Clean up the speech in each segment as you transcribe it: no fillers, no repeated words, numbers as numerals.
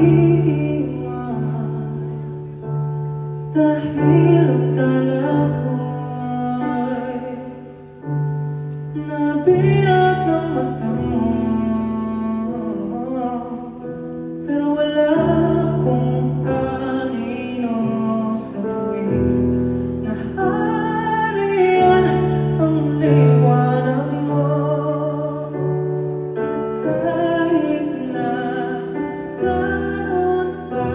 iwan dahil ang tala ko'y nabiyak ng mata mo, pero wala akong anino sa tuwing nahariyan ang liwanag mo. Kahit na gano'n pa,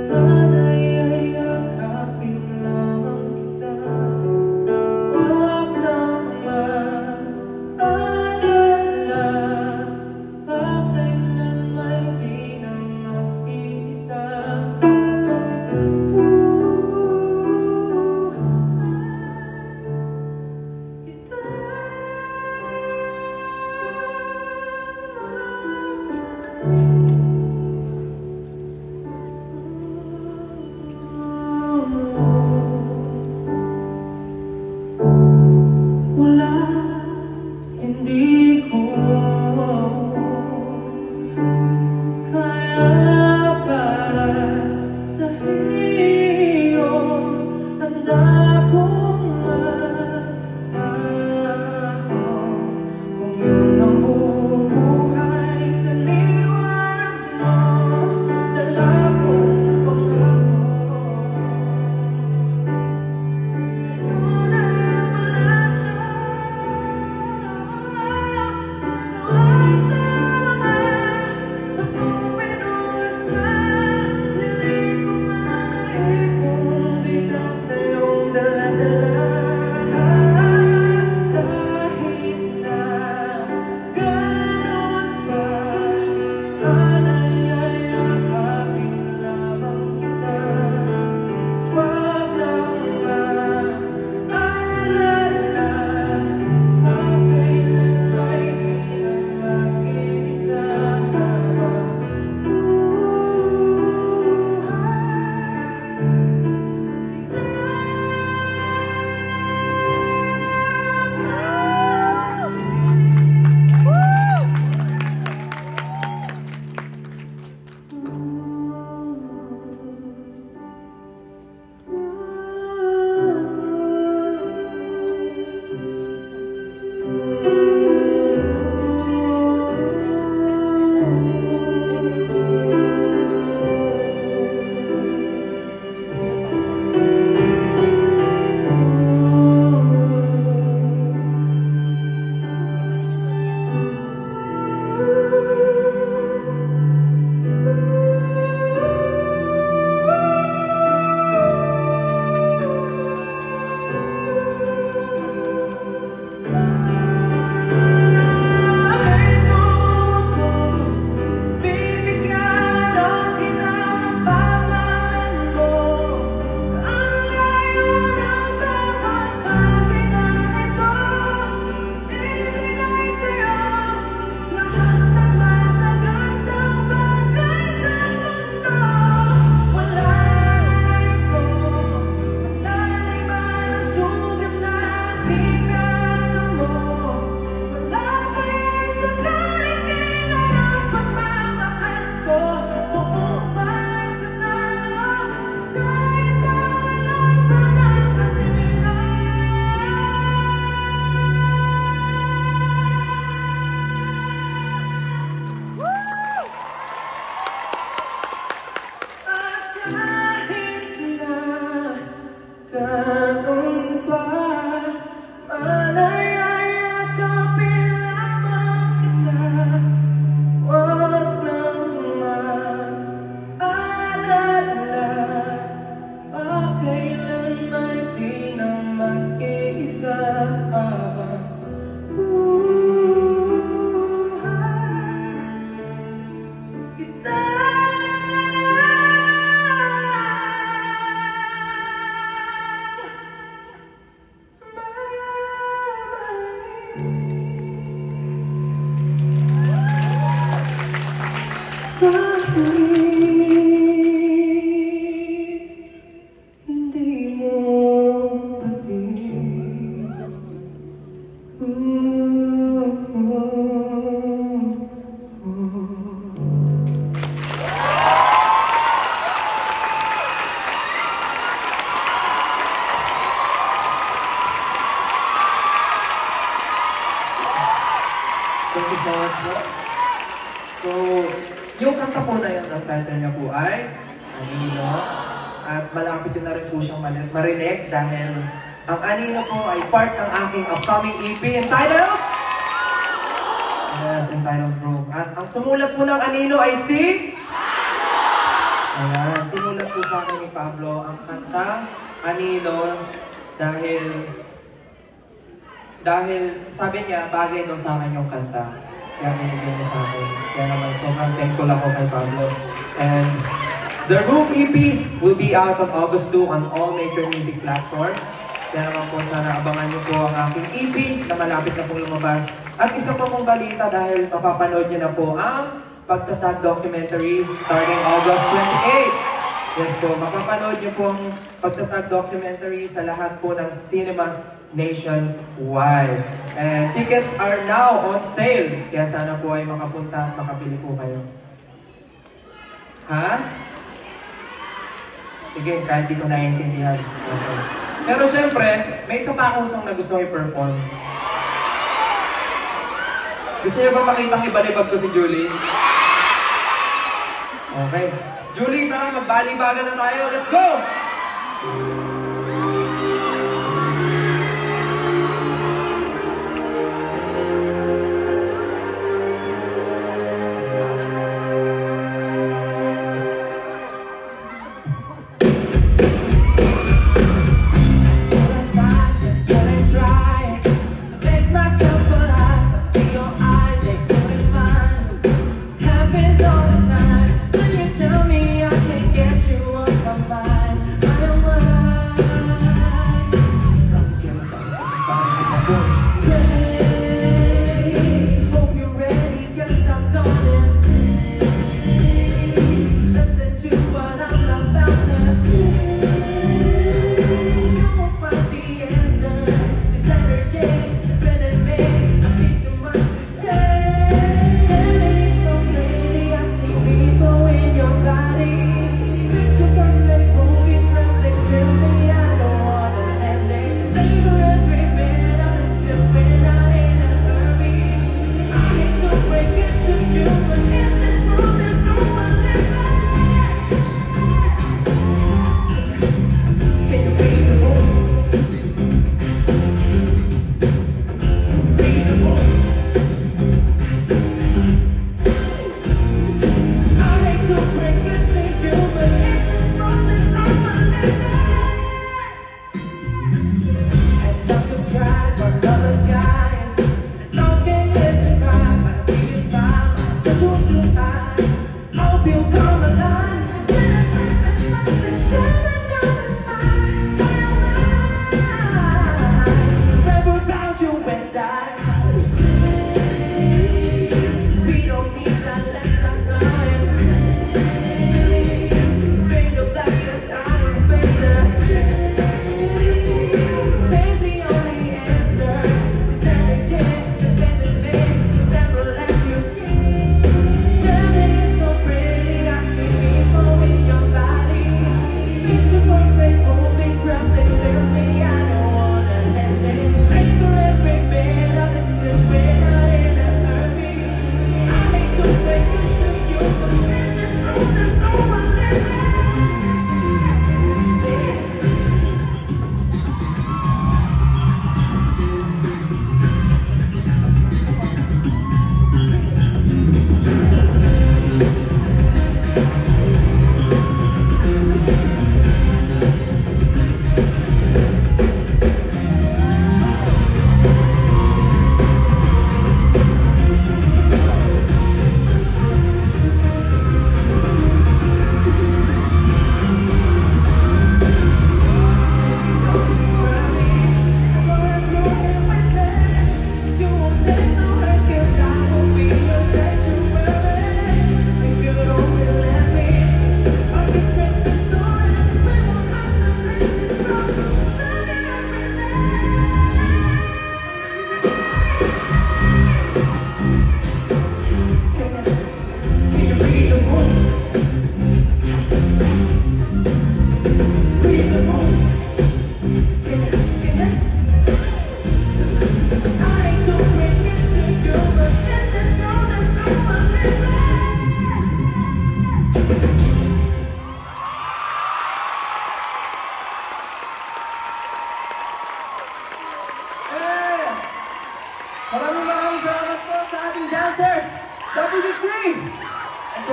sana'y yakapin lamang kita. Huwag nang maalala, pakailan may di na mag-iisa habang buhay kita. Wala, hindi ko kaya para sa iyo. Handa kong manahon kung yun ang bubuhay sa liwanag mo. Dala kong pangako sa'yo na malasyo, nagawa sa mga pagpupinos na niliko na naipong bigat na iyong dala-dala. Kahit na gano'n pa, sana'y yakapin lamang kita. Huwag nang maalala, pakailan may di na mag-iisa habang gano'n pa, sana'y yakapin lamang kita. Huwag nang maalala, pakailan may di na mag-iisa habang buhay kita. Kahit hindi mo pati yung kanta po na yun, ang title niya po ay Anino. At malapit din na rin po siyang marinig dahil ang Anino po ay part ng aking upcoming EP entitled? Yes, entitled Bro. At ang sumulat po ng Anino ay si? Ayan, sinulat po sa akin ni Pablo ang kanta Anino dahil sabi niya bagay daw sa akin yung kanta. Kaya binigyan niya sa akin. Kaya naman sobrang thankful ako kay Pablo. And the Room EP will be out on August 2 on all major music platforms. Kaya naman po sana abangan niyo po ang aking EP na malapit na pong lumabas. At isa po pong balita dahil mapapanood niyo na po ang Pagtatag documentary starting August 28. Yes po, mapapanood niyo po ang Pagtatag documentary sa lahat po ng cinemas nationwide. And tickets are now on sale. Kaya sana po ay makapunta at makabili po kayo. Ha? Sige, kahit di ko naiintindihan. Okay. Pero syempre, may isa pa akong song na gusto i-perform. Gusto niyo ba makitang ibalibag ko si Julie? Okay. Julie, tara, magbalibagan na tayo. Let's go!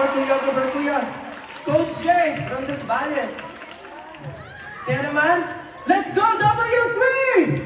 our choreographer, Kuya Coach J, Francis Valles. Kaya naman, let's go W3!